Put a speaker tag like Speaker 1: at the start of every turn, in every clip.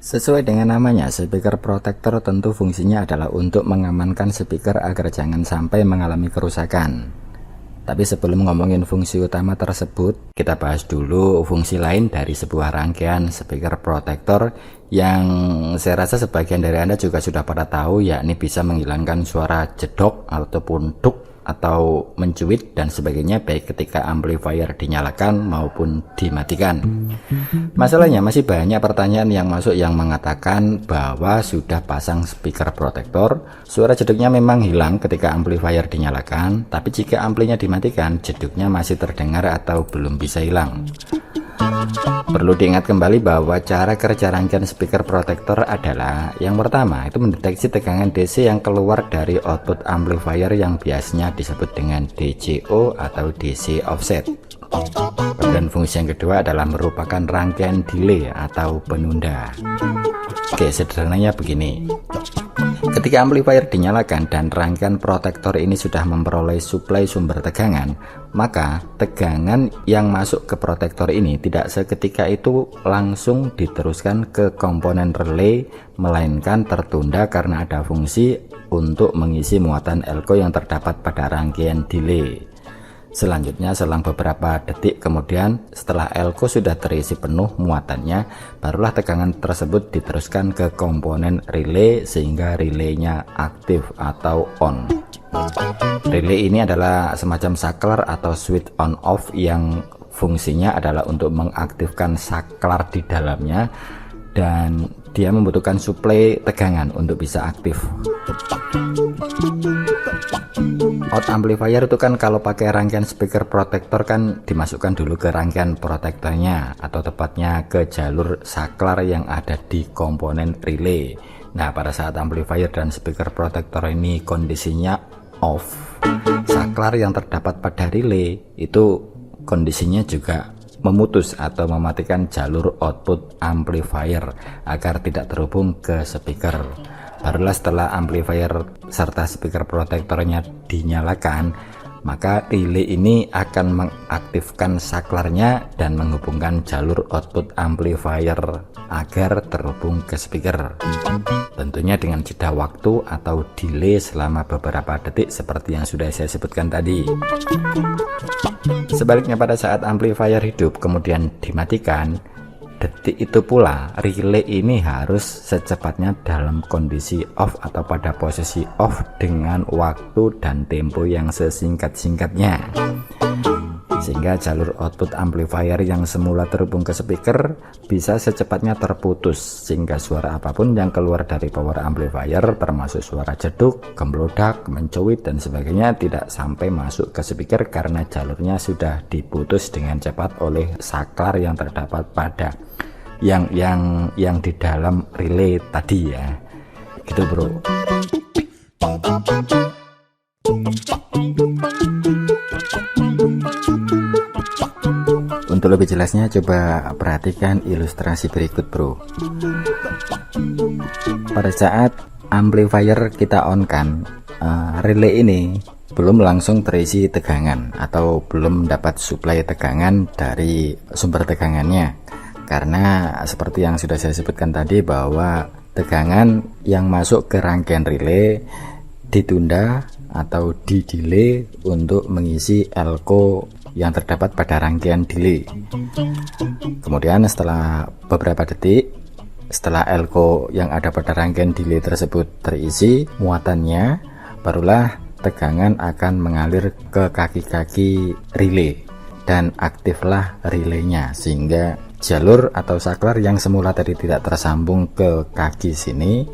Speaker 1: Sesuai dengan namanya, speaker protector tentu fungsinya adalah untuk mengamankan speaker agar jangan sampai mengalami kerusakan. Tapi sebelum ngomongin fungsi utama tersebut, kita bahas dulu fungsi lain dari sebuah rangkaian speaker protector yang saya rasa sebagian dari Anda juga sudah pada tahu, yakni bisa menghilangkan suara jedok ataupun duk atau mencuit dan sebagainya, baik ketika amplifier dinyalakan maupun dimatikan. Masalahnya masih banyak pertanyaan yang masuk yang mengatakan bahwa sudah pasang speaker protector, suara jeduknya memang hilang ketika amplifier dinyalakan, tapi jika amplinya dimatikan, jeduknya masih terdengar atau belum bisa hilang. Perlu diingat kembali bahwa cara kerja rangkaian speaker protector adalah yang pertama itu mendeteksi tegangan DC yang keluar dari output amplifier yang biasanya disebut dengan DCO atau DC offset. Dan fungsi yang kedua adalah merupakan rangkaian delay atau penunda. Oke, sederhananya begini. Ketika amplifier dinyalakan dan rangkaian protektor ini sudah memperoleh suplai sumber tegangan, maka tegangan yang masuk ke protektor ini tidak seketika itu langsung diteruskan ke komponen relay, melainkan tertunda karena ada fungsi untuk mengisi muatan elko yang terdapat pada rangkaian delay. Selanjutnya, selang beberapa detik kemudian, setelah elko sudah terisi penuh muatannya, barulah tegangan tersebut diteruskan ke komponen relay sehingga relaynya aktif atau on. Relay ini adalah semacam saklar atau switch on off yang fungsinya adalah untuk mengaktifkan saklar di dalamnya, dan dia membutuhkan suplai tegangan untuk bisa aktif. Out amplifier itu kan kalau pakai rangkaian speaker protector kan dimasukkan dulu ke rangkaian protektornya, atau tepatnya ke jalur saklar yang ada di komponen relay. Nah, pada saat amplifier dan speaker protector ini kondisinya off, saklar yang terdapat pada relay itu kondisinya juga memutus atau mematikan jalur output amplifier agar tidak terhubung ke speaker. Barulah setelah amplifier serta speaker protektornya dinyalakan, maka relay ini akan mengaktifkan saklarnya dan menghubungkan jalur output amplifier agar terhubung ke speaker. Tentunya dengan jeda waktu atau delay selama beberapa detik seperti yang sudah saya sebutkan tadi. Sebaliknya, pada saat amplifier hidup kemudian dimatikan, detik itu pula relay ini harus secepatnya dalam kondisi off atau pada posisi off dengan waktu dan tempo yang sesingkat-singkatnya, sehingga jalur output amplifier yang semula terhubung ke speaker bisa secepatnya terputus, sehingga suara apapun yang keluar dari power amplifier termasuk suara jeduk, gemblodak, mencuit dan sebagainya tidak sampai masuk ke speaker karena jalurnya sudah diputus dengan cepat oleh saklar yang terdapat pada yang di dalam relay tadi ya. Gitu, bro. Untuk lebih jelasnya coba perhatikan ilustrasi berikut, bro. Pada saat amplifier kita on kan, relay ini belum langsung terisi tegangan atau belum dapat suplai tegangan dari sumber tegangannya, karena seperti yang sudah saya sebutkan tadi bahwa tegangan yang masuk ke rangkaian relay ditunda atau di-delay untuk mengisi elko yang terdapat pada rangkaian delay. Kemudian setelah beberapa detik setelah elko yang ada pada rangkaian delay tersebut terisi muatannya, barulah tegangan akan mengalir ke kaki-kaki relay dan aktiflah relaynya, sehingga jalur atau saklar yang semula tadi tidak tersambung ke kaki sini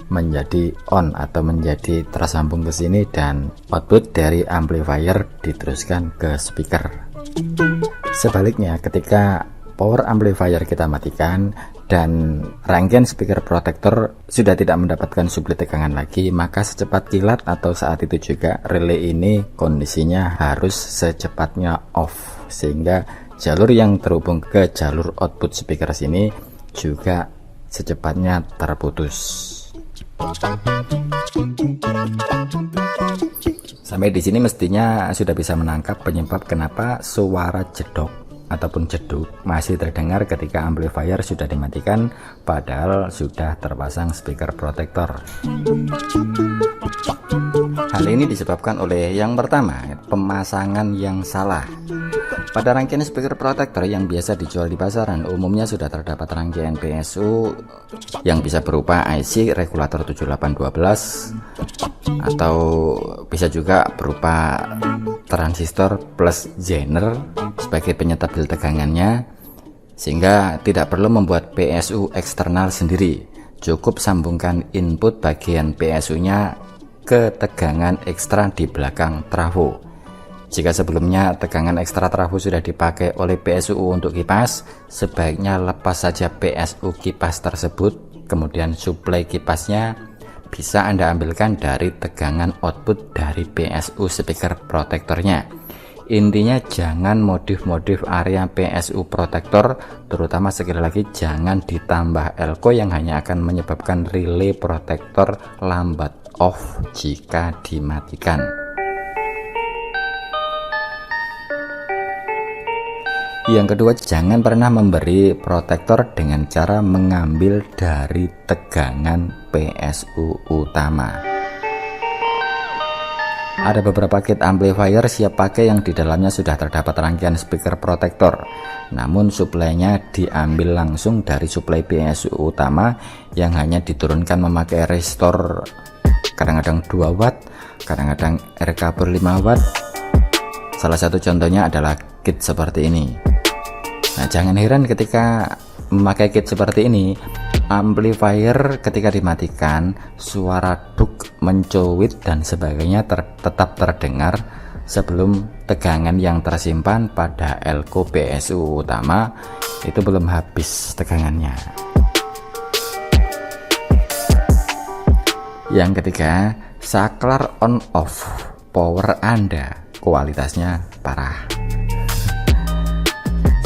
Speaker 1: menjadi on atau menjadi tersambung ke sini dan output dari amplifier diteruskan ke speaker. Sebaliknya, ketika power amplifier kita matikan dan rangkaian speaker protector sudah tidak mendapatkan suplai tegangan lagi, maka secepat kilat atau saat itu juga relay ini kondisinya harus secepatnya off, sehingga jalur yang terhubung ke jalur output speaker sini juga secepatnya terputus. Sampai di sini mestinya sudah bisa menangkap penyebab kenapa suara jedok ataupun jeduk masih terdengar ketika amplifier sudah dimatikan padahal sudah terpasang speaker protektor. Hal ini disebabkan oleh yang pertama, pemasangan yang salah. Pada rangkaian speaker protektor yang biasa dijual di pasaran, umumnya sudah terdapat rangkaian PSU yang bisa berupa IC regulator 7812 atau bisa juga berupa transistor plus zener sebagai penyetabil tegangannya, sehingga tidak perlu membuat PSU eksternal sendiri. Cukup sambungkan input bagian PSU-nya ke tegangan ekstra di belakang trafo. Jika sebelumnya tegangan ekstra trafo sudah dipakai oleh PSU untuk kipas, sebaiknya lepas saja PSU kipas tersebut, kemudian suplai kipasnya bisa Anda ambilkan dari tegangan output dari PSU speaker protektornya. Intinya jangan modif-modif area PSU protektor, terutama sekali lagi jangan ditambah elko yang hanya akan menyebabkan relay protektor lambat off jika dimatikan. Yang kedua, jangan pernah memberi protektor dengan cara mengambil dari tegangan PSU utama. Ada beberapa kit amplifier siap pakai yang di dalamnya sudah terdapat rangkaian speaker protektor, namun suplainya diambil langsung dari suplai PSU utama yang hanya diturunkan memakai resistor kadang-kadang 2 watt, kadang-kadang RK per 5 watt. Salah satu contohnya adalah kit seperti ini. Nah, jangan heran ketika memakai kit seperti ini, amplifier ketika dimatikan, suara duk, mencuit dan sebagainya tetap terdengar sebelum tegangan yang tersimpan pada elko PSU utama itu belum habis tegangannya. Yang ketiga, saklar on off power Anda kualitasnya parah.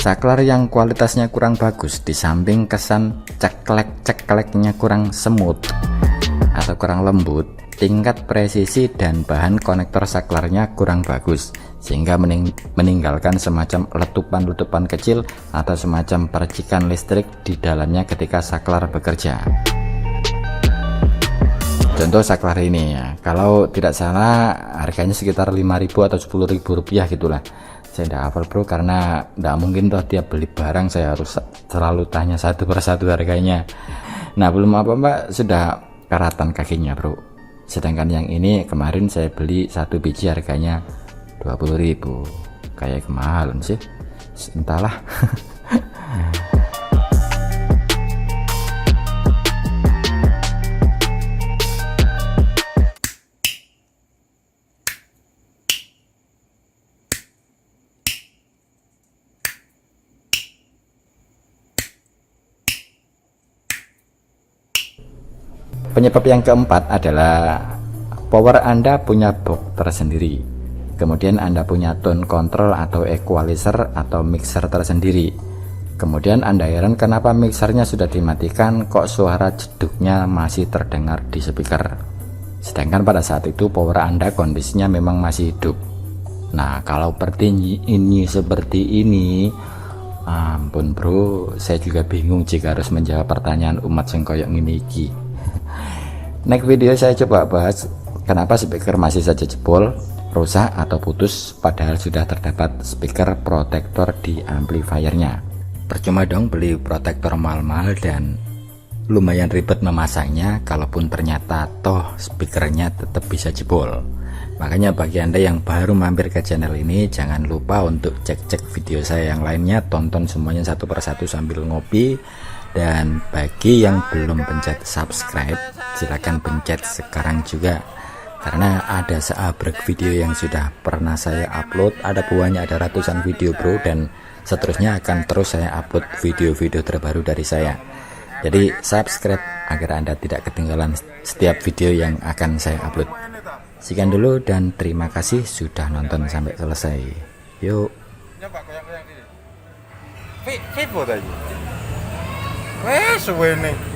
Speaker 1: Saklar yang kualitasnya kurang bagus, di samping kesan ceklek-cekleknya kurang semut atau kurang lembut, tingkat presisi dan bahan konektor saklarnya kurang bagus, sehingga meninggalkan semacam letupan-letupan kecil atau semacam percikan listrik di dalamnya ketika saklar bekerja. Contoh saklar ini ya, kalau tidak salah harganya sekitar 5.000 atau 10.000 rupiah gitulah. Saya tidak hafal bro, karena tidak mungkin toh tiap beli barang saya harus selalu tanya satu persatu harganya. Nah, belum apa-apa sudah karatan kakinya bro. Sedangkan yang ini kemarin saya beli satu biji harganya 20.000. Kayak kemahalan sih, entahlah. Penyebab yang keempat adalah power Anda punya box tersendiri, kemudian Anda punya tone control atau equalizer atau mixer tersendiri, kemudian Anda heran kenapa mixernya sudah dimatikan kok suara jeduknya masih terdengar di speaker, sedangkan pada saat itu power Anda kondisinya memang masih hidup. Nah, kalau seperti ini, ampun bro, saya juga bingung jika harus menjawab pertanyaan umat sing koyok ngene iki. Next video saya coba bahas kenapa speaker masih saja jebol, rusak atau putus padahal sudah terdapat speaker protektor di amplifiernya. Percuma dong beli protektor mahal-mahal dan lumayan ribet memasangnya kalaupun ternyata toh speakernya tetap bisa jebol. Makanya bagi Anda yang baru mampir ke channel ini, jangan lupa untuk cek-cek video saya yang lainnya, tonton semuanya satu persatu sambil ngopi. Dan bagi yang belum pencet subscribe, silahkan pencet sekarang juga, karena ada seabrek video yang sudah pernah saya upload, ada buahnya, ada ratusan video bro, dan seterusnya akan terus saya upload video-video terbaru dari saya. Jadi subscribe agar Anda tidak ketinggalan setiap video yang akan saya upload. Sekian dulu dan terima kasih sudah nonton sampai selesai. Yuk.
Speaker 2: Wes suwene